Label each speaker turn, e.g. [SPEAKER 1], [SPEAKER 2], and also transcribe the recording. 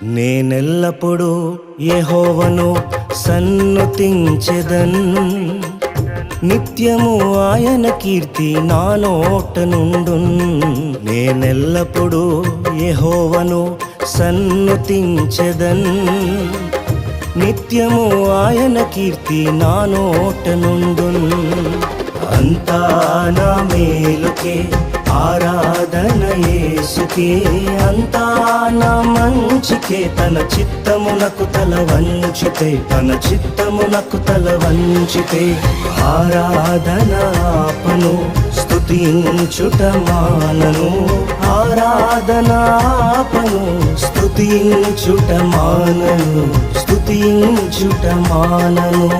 [SPEAKER 1] నేనెల్లప్పుడూ యెహోవాను సన్నుతించెదన్, నిత్యము ఆయన కీర్తి నా నోట నుండున్. నేనెల్లప్పుడూ యెహోవాను సన్నుతించెదన్, నిత్యము ఆయన కీర్తి నా నోట నుండున్. అంతా నా మేలుకే ఆరాధన యేసుకే, అంతా నా మంచికే. తన చిత్తమునకు తల వంచితే, తన చిత్తమునకు తల వంచితే ఆరాధన ఆపను, స్తుతించుట మానను. ఆరాధన ఆపను, స్తుతించుట మానను, స్తుతించుట మానను.